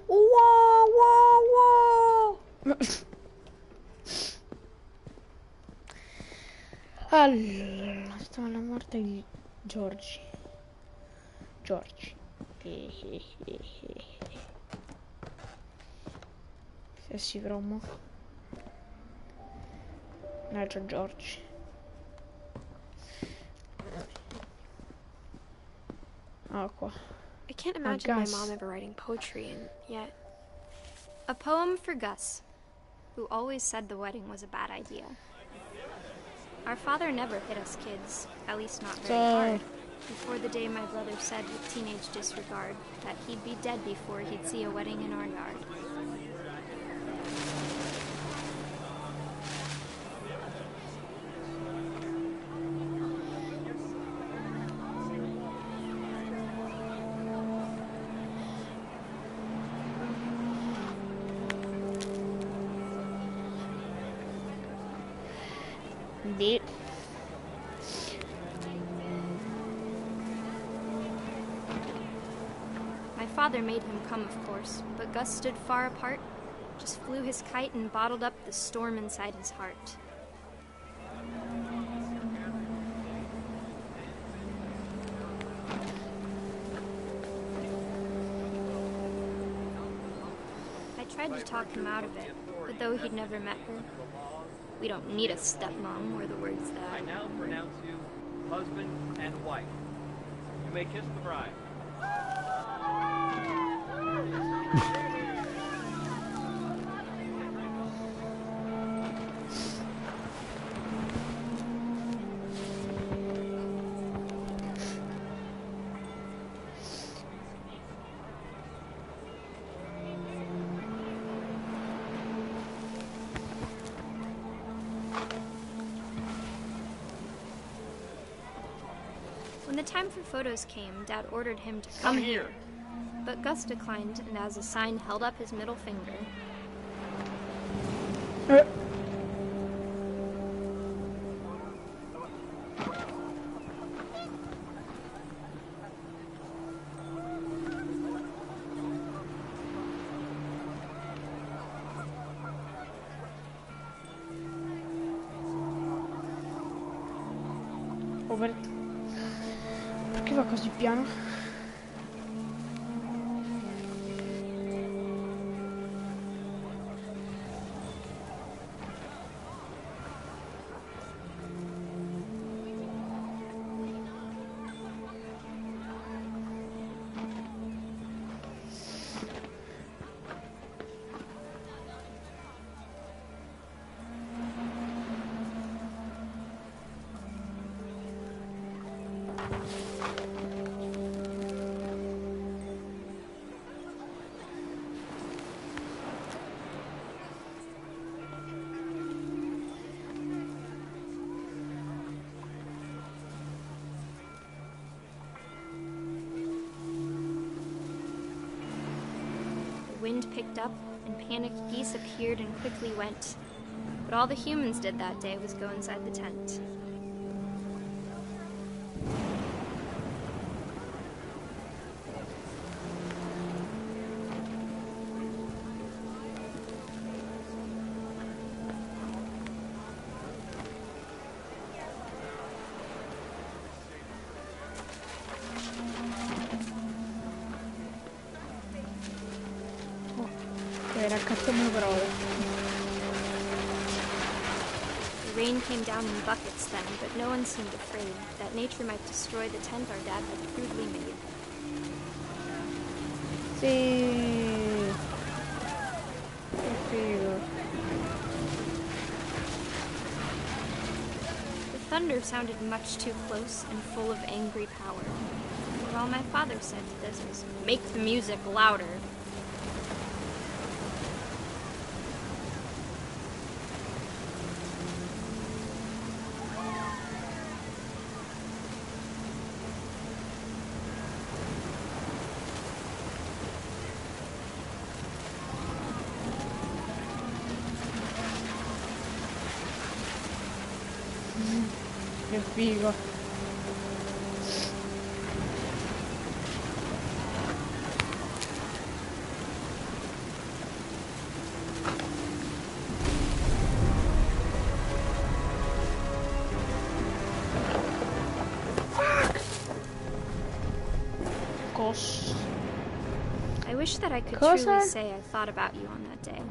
Wow, wow, wow. Allora, stava la morte di Giorgi. Se si promo. No, c'è Giorgi. Ah, qua. I can't imagine my mom ever writing poetry, and yet... A poem for Gus, who always said the wedding was a bad idea. Our father never hit us kids, at least not very hard, before the day my brother said with teenage disregard that he'd be dead before he'd see a wedding in our yard. Indeed. My father made him come, of course, but Gus stood far apart, just flew his kite and bottled up the storm inside his heart. I tried to talk him out of it, but though he'd never met her, we don't need a stepmom, were the words that... I now pronounce you husband and wife. You may kiss the bride. When the time for photos came, Dad ordered him to come here. But Gus declined, and as a sign held up his middle finger. Perché va così piano? The wind picked up, and panicked geese appeared and quickly went. But all the humans did that day was go inside the tent. Raccattiamo parole. The rain came down in buckets then, but no one seemed afraid that nature might destroy the tent our dad had crudely made. Sì. Che figo. The thunder sounded much too close and full of angry power. But all my father said to this was, "Make the music louder." Che figo. Gus. I wish that I could Cosa? truly say I thought about you on that day.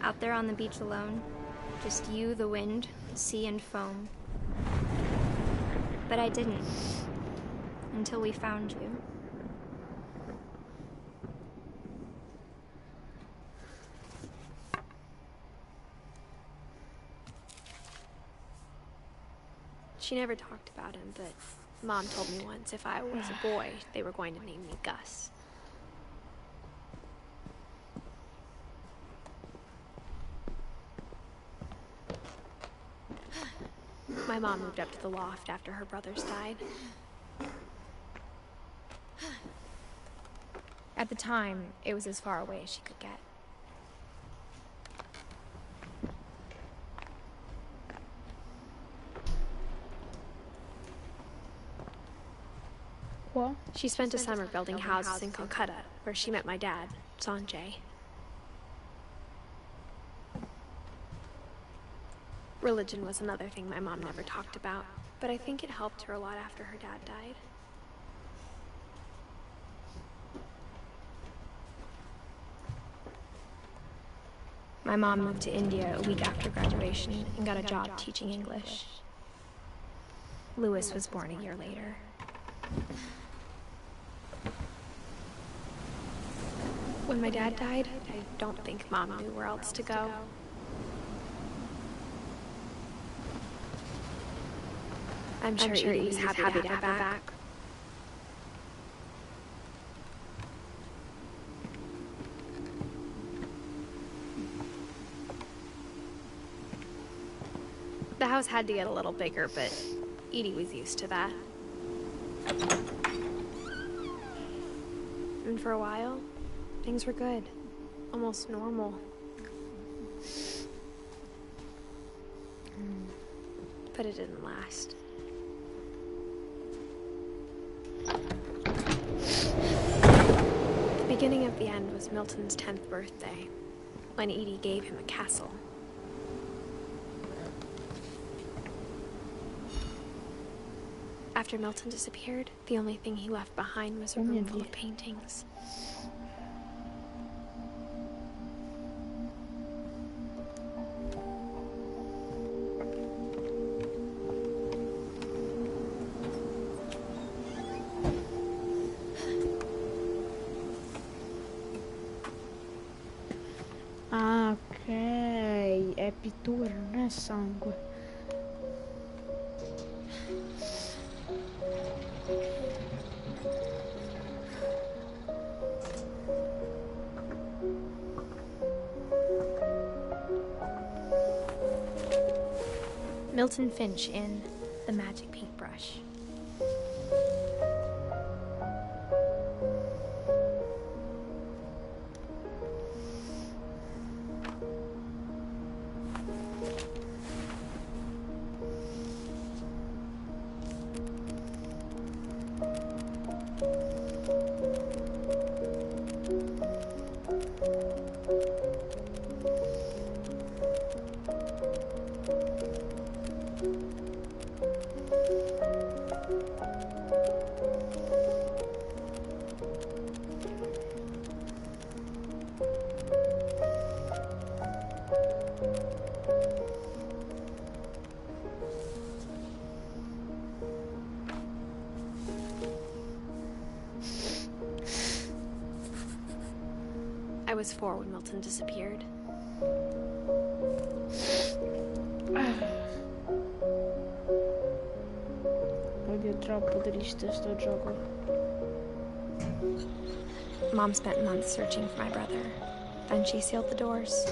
Out there on the beach alone, just you, the wind, the sea, and foam. But I didn't. Until we found you. She never talked about him, but Mom told me once if I was a boy, they were going to name me Gus. My mom moved up to the loft after her brothers died. At the time, it was as far away as she could get. What? She spent a summer building houses in Calcutta, where she met my dad, Sanjay. Religion was another thing my mom never talked about, but I think it helped her a lot after her dad died. My mom moved to India a week after graduation and got a job teaching English. Lewis was born a year later. When my dad died, I don't think Mom knew where else to go. I'm sure Edith was happy to have her back. The house had to get a little bigger, but Edie was used to that. And for a while, things were good. Almost normal. But it didn't last. The beginning of the end was Milton's 10th birthday, when Edie gave him a castle. After Milton disappeared, the only thing he left behind was a room full of paintings. Ah, ok, è pittura, non è sangue. Milton Finch in The Magic Paintbrush. I was 4 when Milton disappeared. Odio troppo triste sto gioco. Mom spent months searching for my brother. Then she sealed the doors.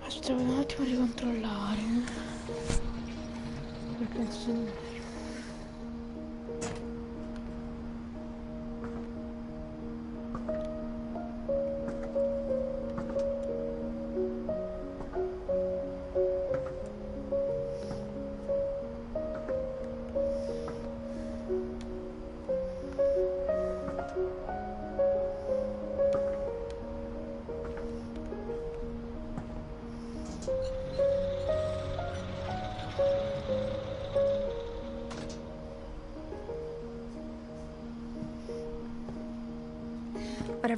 Aspetta un attimo di controllare. Perché se...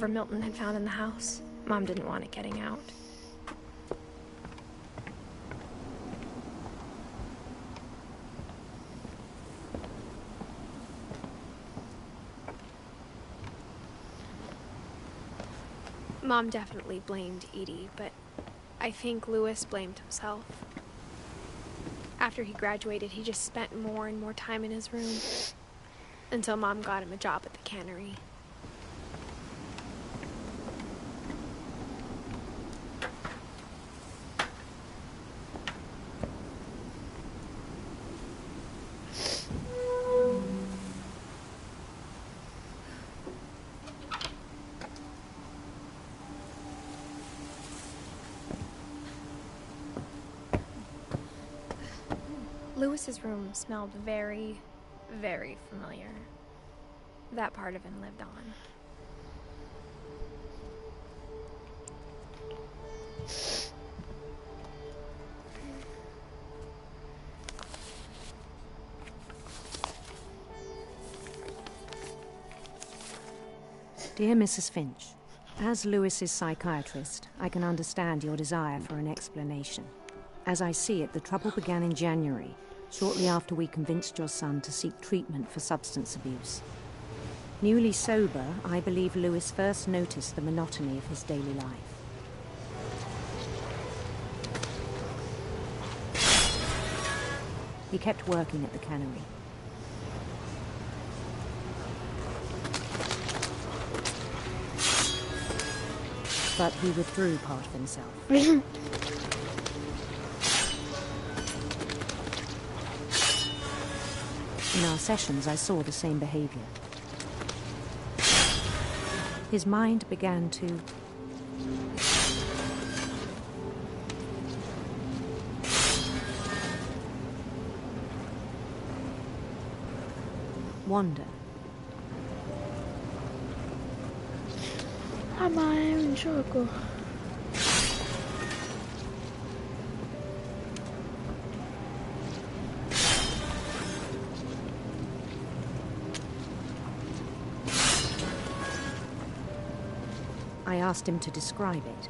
whatever Milton had found in the house. Mom didn't want it getting out. Mom definitely blamed Edie, but I think Lewis blamed himself. After he graduated, he just spent more and more time in his room, until Mom got him a job at the cannery. Lewis's room smelled very, very familiar. That part of him lived on. Dear Mrs. Finch, as Lewis's psychiatrist, I can understand your desire for an explanation. As I see it, the trouble began in January, shortly after we convinced your son to seek treatment for substance abuse. Newly sober, I believe Lewis first noticed the monotony of his daily life. He kept working at the cannery. But he withdrew part of himself. In our sessions, I saw the same behavior. His mind began to wander. Ma è un gioco. I asked him to describe it.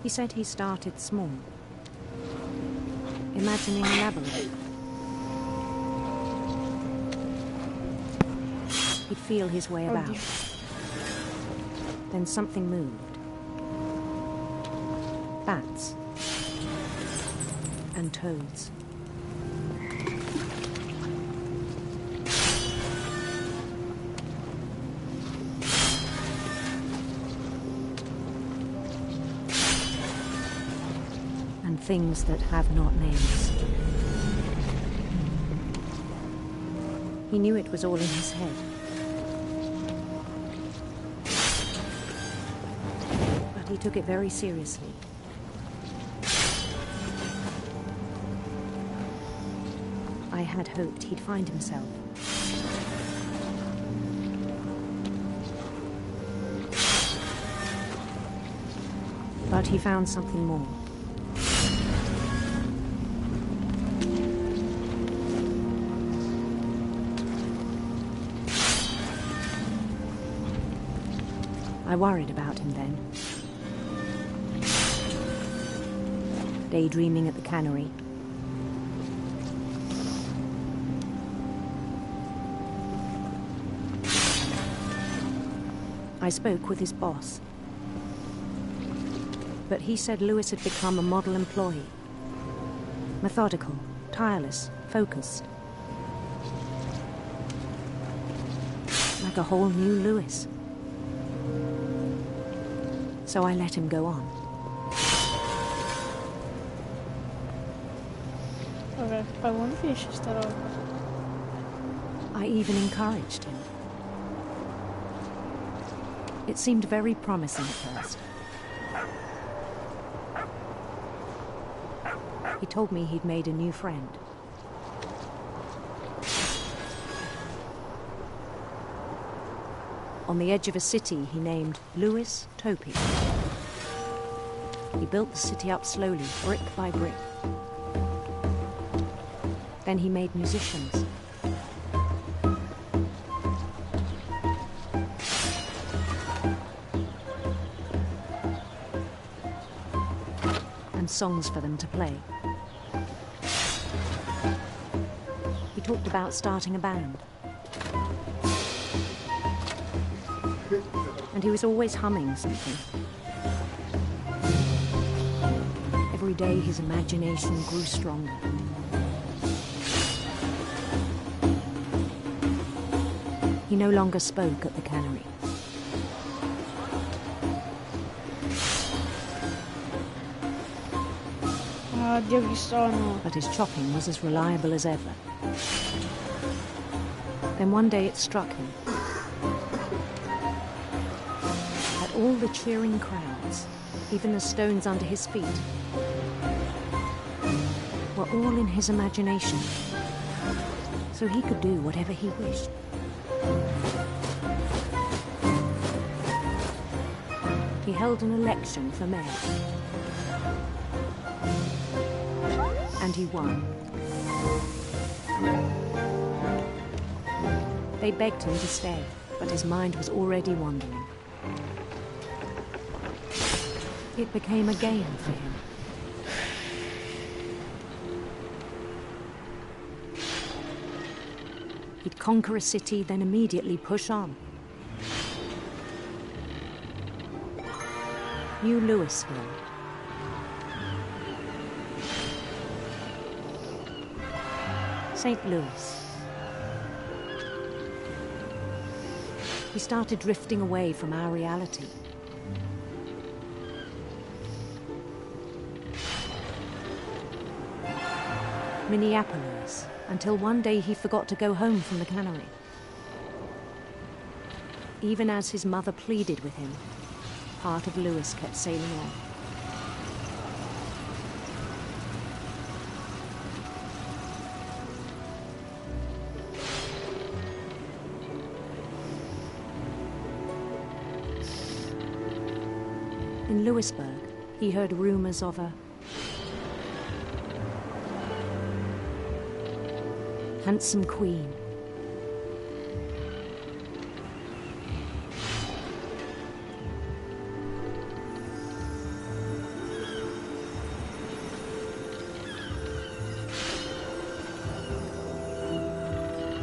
He said he started small, imagining a labyrinth. He'd feel his way about. Then something moved. Bats and toads. And things that have not names. He knew it was all in his head. He took it very seriously. I had hoped he'd find himself. But he found something more. I worried about him then. Daydreaming at the cannery. I spoke with his boss. But he said Lewis had become a model employee. Methodical, tireless, focused. Like a whole new Lewis. So I let him go on. Vabbè, poi quando finisce sta roba? I even encouraged him. It seemed very promising at first. He told me he'd made a new friend. On the edge of a city he named Lewis Topi. He built the city up slowly, brick by brick. Then he made musicians. and songs for them to play. He talked about starting a band. And he was always humming something. Every day his imagination grew stronger. He no longer spoke at the cannery. Dio chi sono. But his chopping was as reliable as ever. Then one day it struck him that all the cheering crowds, even the stones under his feet, were all in his imagination, so he could do whatever he wished. He held an election for mayor. And he won. They begged him to stay, but his mind was already wandering. It became a game for him. He'd conquer a city, then immediately push on. New Louisville. St. Louis. We started drifting away from our reality. Minneapolis, until one day he forgot to go home from the cannery. Even as his mother pleaded with him, part of Louis kept sailing on. In Louisburg, he heard rumors of a handsome queen.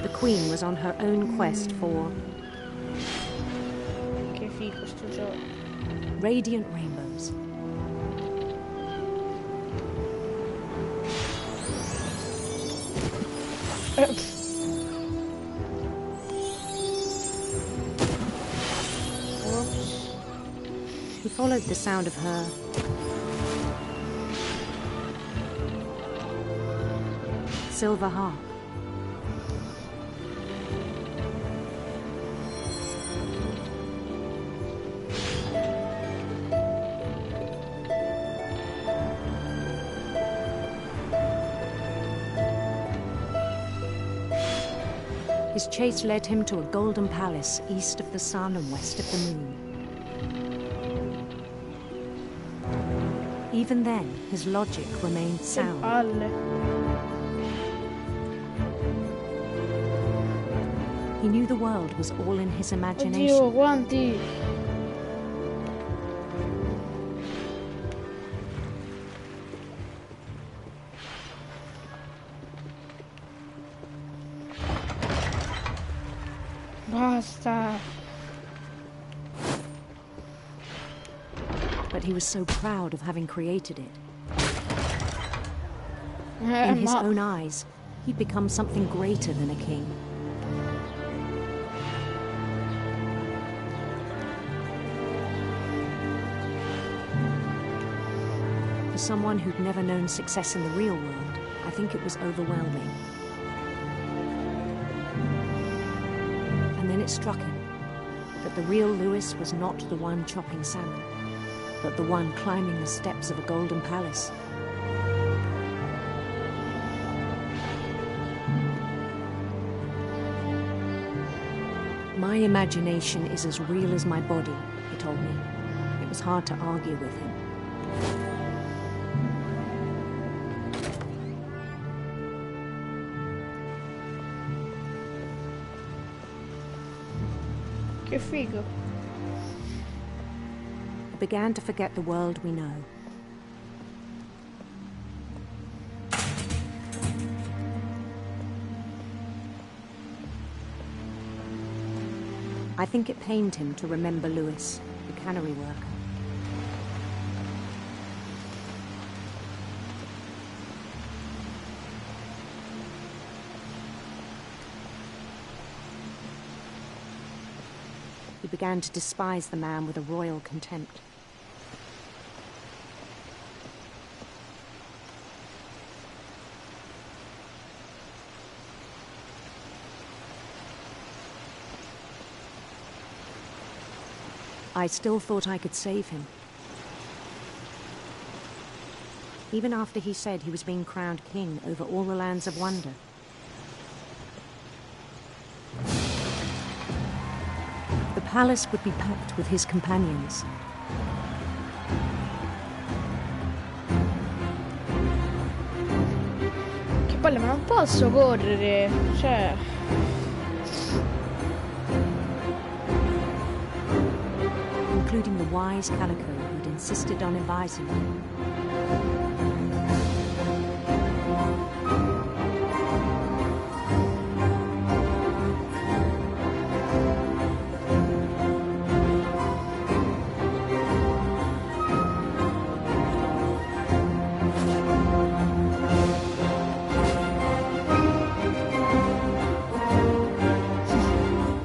The queen was on her own quest for Che figo sto gioco. radiant rainbows. Oops. He followed the sound of her silver harp. His chase led him to a golden palace east of the sun and west of the moon. Even then, his logic remained sound. Palle. He knew the world was all in his Oddio, imagination. quanti? Basta. But he was so proud of having created it. In his Ma own eyes, he'd become something greater than a king. For someone who'd never known success in the real world, I think it was overwhelming. And then it struck him that the real Louis was not the one chopping salmon, but the one climbing the steps of a golden palace. My imagination is as real as my body, he told me. It was hard to argue with him. che figo. I began to forget the world we know. I think it pained him to remember Lewis, the cannery worker. He began to despise the man with a royal contempt. I still thought I could save him. Even after he said he was being crowned king over all the lands of wonder. The palace would be packed with his companions. Che palle, ma non posso correre, cioè... Including the wise Calico who'd insisted on advising him.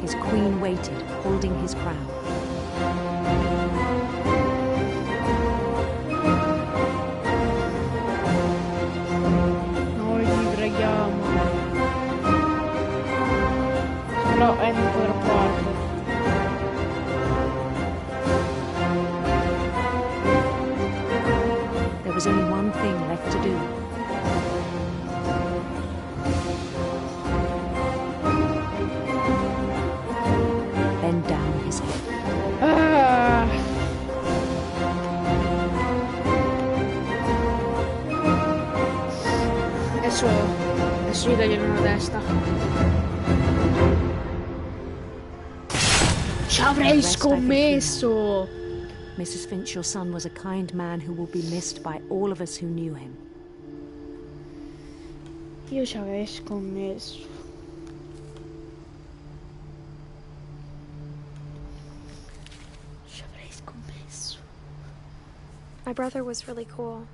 His queen waited, holding his crown. No, non potrò farlo. There was only one thing left to do. Bend down his head. Ah. Adesso gli tagliano una testa. Ci avrei scommesso! Mrs. Finch, your son was a kind man who will be missed by all of us who knew him. Io ci avrei scommesso. Ci avrei scommesso. My brother was really cool.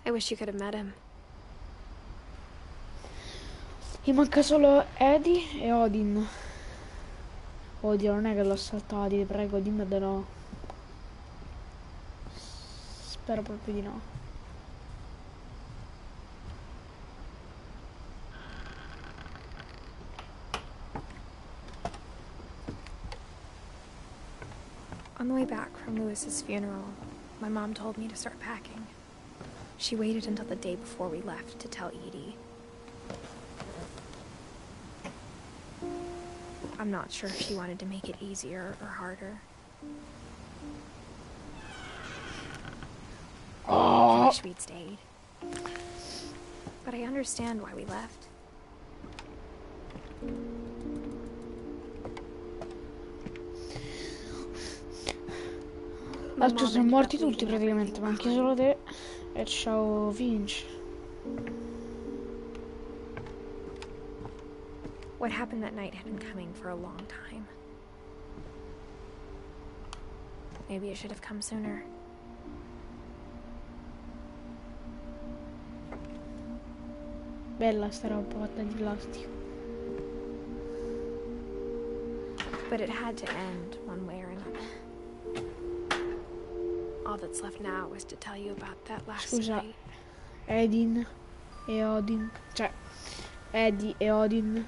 I wish you could have met him. Gli manca solo Eddie e Odin. Oddio, non è che l'ho assaltati, ti prego, dimmelo. Spero proprio di no. On the way back from Lewis's funeral, my mom told me to start packing. She waited until the day before we left to tell Edie. I'm not sure if she wanted to make it easier or harder. I wish we'd stayed. But I understand why we left. L'altro sono morti tutti praticamente, ma anche solo te. E ciao Finch. What happened that night had been coming for a long time. Maybe it should have come sooner. Bella sta roba fatta di plastico. But it had to end one way or another. All that's left now is to tell you about that last Scusa, night. Edin e Odin. Cioè, Eddie e Odin.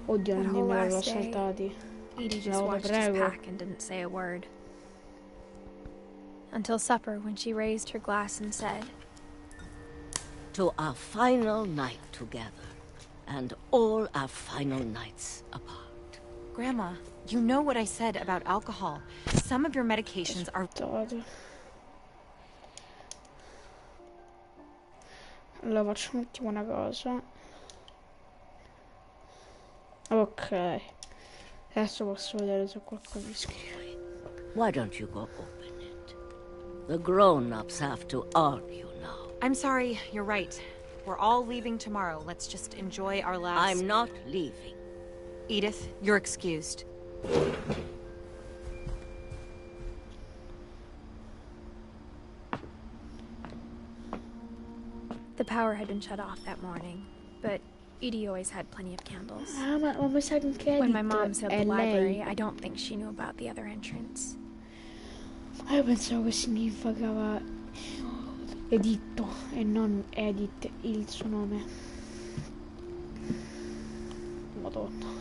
Oddio, non dimmelo, l'ho assaltati. Edie just No, watched his prego. pack and didn't say a word. Until supper, when she raised her glass and said, "To our final night together, and all our final nights apart." Grandma, you know what I said about alcohol. Some of your medications are... Allora faccio un attimo una cosa. Ok. Adesso posso vedere se qualcosa mi scrive. Why don't you go open it? The grown-ups have to argue now. I'm sorry, you're right. We're all leaving tomorrow. Let's just enjoy our last... I'm not leaving. Edith, you're excused. The power had been shut off that morning, but Edie always had plenty of candles. Ma mi sa che anche When my Edith mom said è the library, lei. I don't think she knew about the other entrance. Io pensavo che significava Editto e non Edith il suo nome. Madonna.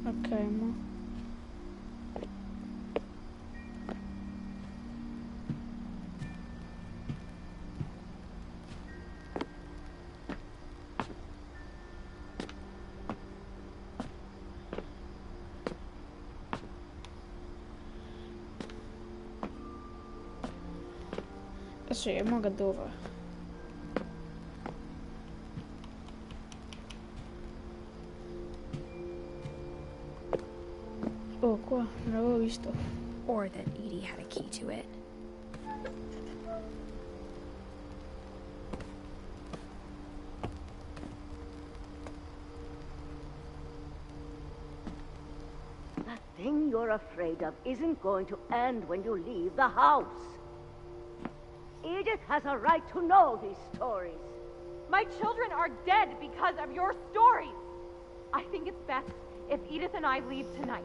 Ok, ma... Sì, ma che devo fare? Oh, qua, non l'avevo visto. Or that Edie had a key to it. That thing you're afraid of isn't going to end when you leave the house. Edith has a right to know these stories. My children are dead because of your stories. I think it's best if Edith and I leave tonight.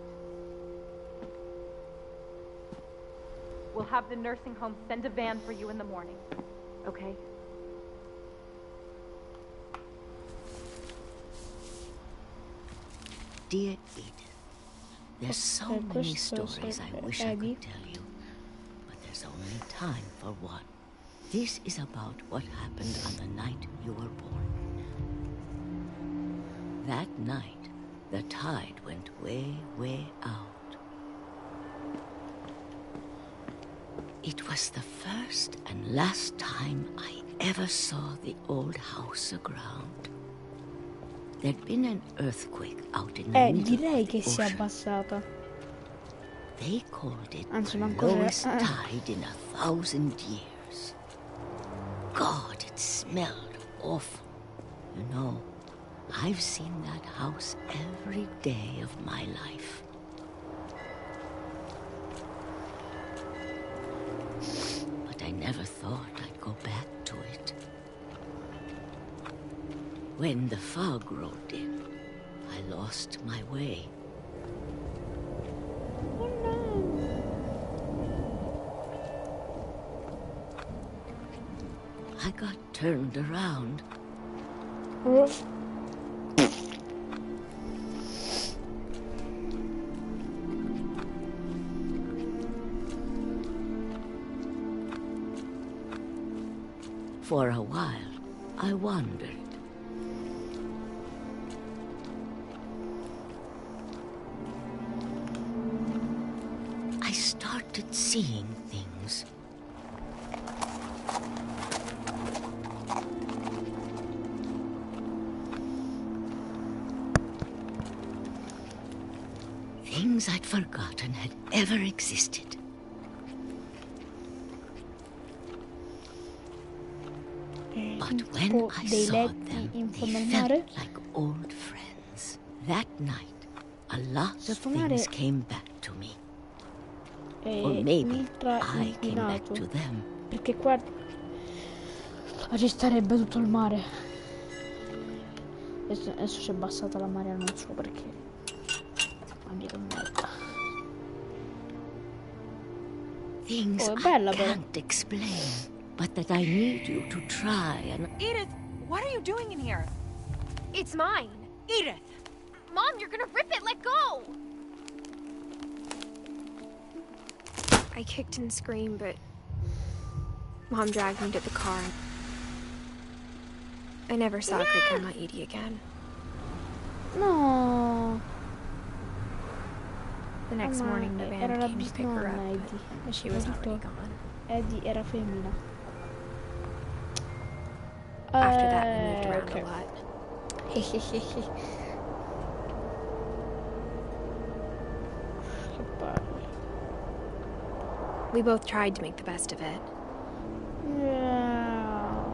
We'll have the nursing home send a van for you in the morning, okay? Dear Edith, there's so many stories I wish I could tell you, but there's only time for one. This is about what happened on the night you were born. That night, the tide went way, way out. It was the first and last time I ever saw the old house aground. There'd been an earthquake out in the middle Direi of the che si è ocean. abbassata. They called it Anzi, the manco se- lowest tide in 1,000 years. God, it smelled awful. You know, I've seen that house every day of my life. But I never thought I'd go back to it. When the fog rolled in, I lost my way. I got turned around. For a while, I wandered. I started seeing things. Things I'd forgotten had ever existed. But when I dei saw letti them, in they fondo al felt mare. like old friends. That night, a lot of Sto things mare came back to me. è Or maybe ultra I came back inquinato. to them. Perché qua ci starebbe tutto il mare. Adesso si è abbassata la marea, non so perché. Anche che merda. Things Oh, è I bella però. can't explain, but that I need you to try and... Edith, what are you doing in here? It's mine! Edith! Mom, you're gonna rip it! Let go! I kicked and screamed, but Mom dragged me to the car. I never saw Great Grandma Edie again. No. The next Ma morning, the era van la came to pick her bisnonna up, Edith. but she was Ho already detto gone. Eddie era femmina. After that, we moved around Okay. a lot. We both tried to make the best of it. Yeah.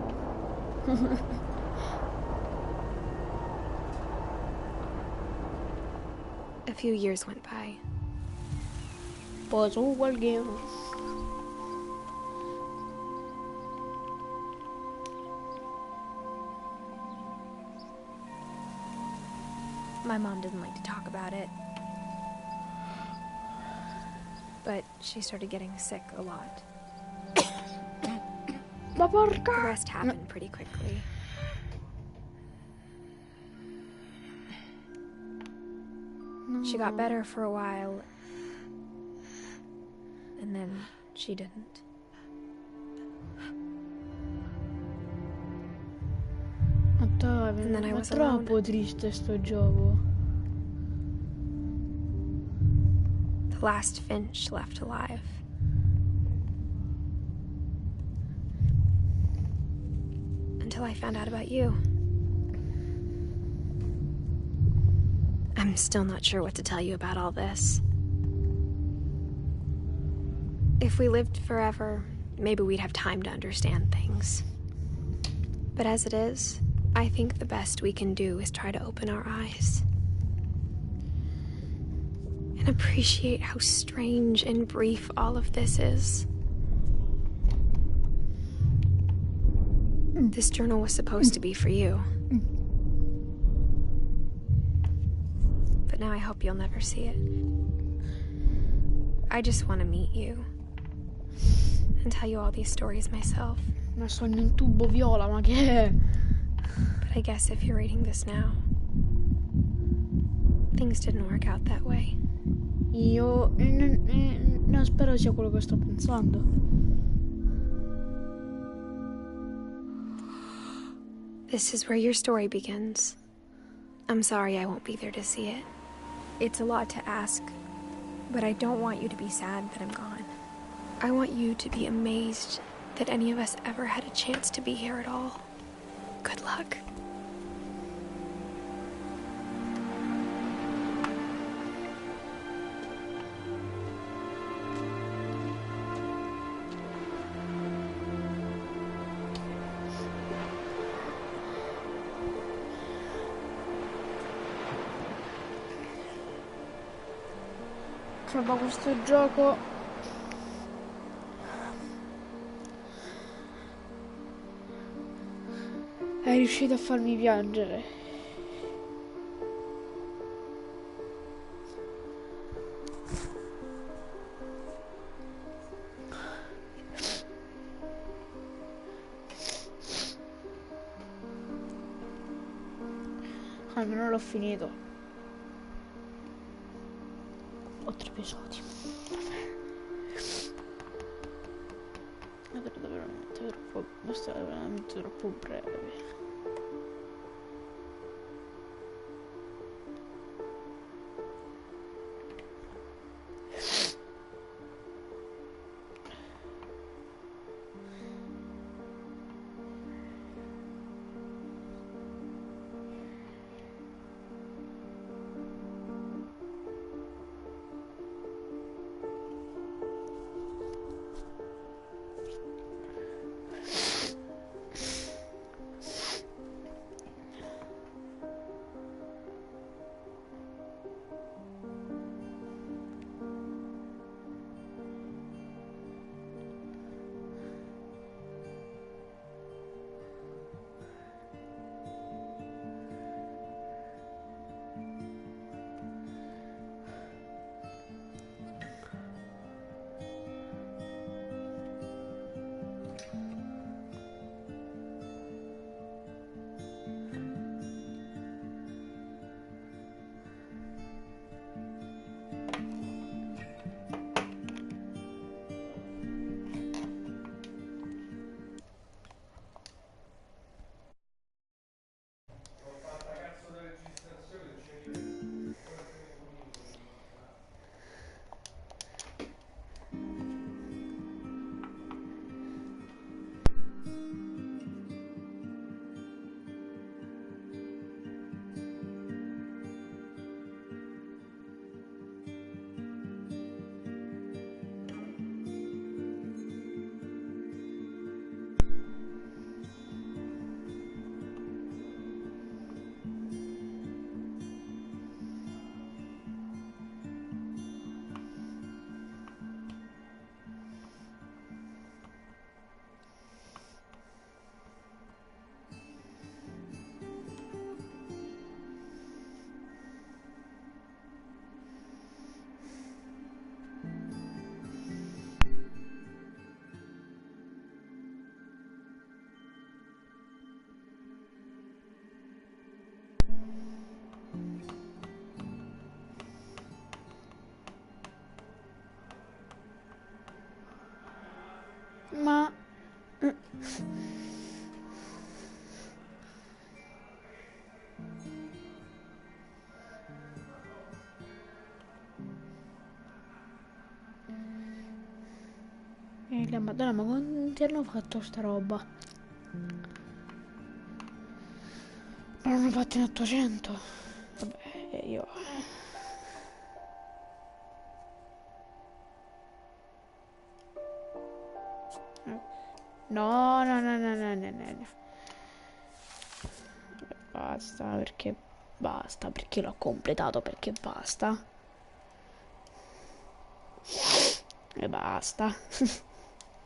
A few years went by. Pasó cualquiera. My mom doesn't like to talk about it. But she started getting sick a lot. The rest happened pretty quickly. She got better for a while, and then she didn't. And then I ma was è troppo triste sto gioco. The last Finch left alive. Until I found out about you. I'm still not sure what to tell you about all this. If we lived forever, maybe we'd have time to understand things. But as it is, I think the best we can do is try to open our eyes. And appreciate how strange and brief all of this is. This journal was supposed to be for you. But now I hope you'll never see it. I just want to meet you. And tell you all these stories myself. Ma sono in tubo viola, ma che è? But I guess if you're reading this now, things didn't work out that way. Io non spero sia quello che sto pensando. This is where your story begins. I'm sorry I won't be there to see it. It's a lot to ask, but I don't want you to be sad that I'm gone. I want you to be amazed that any of us ever had a chance to be here at all. Good luck. Ma questo gioco è riuscito a farmi piangere. Almeno l'ho finito. 8 episodi. Questo è veramente troppo breve. Ma... la madonna, ma quanti hanno fatto sta roba? Ma l'hanno fatto in 800. Vabbè, io... No, no, no, no, no, no, no. Basta, perché l'ho completato, perché basta. E basta.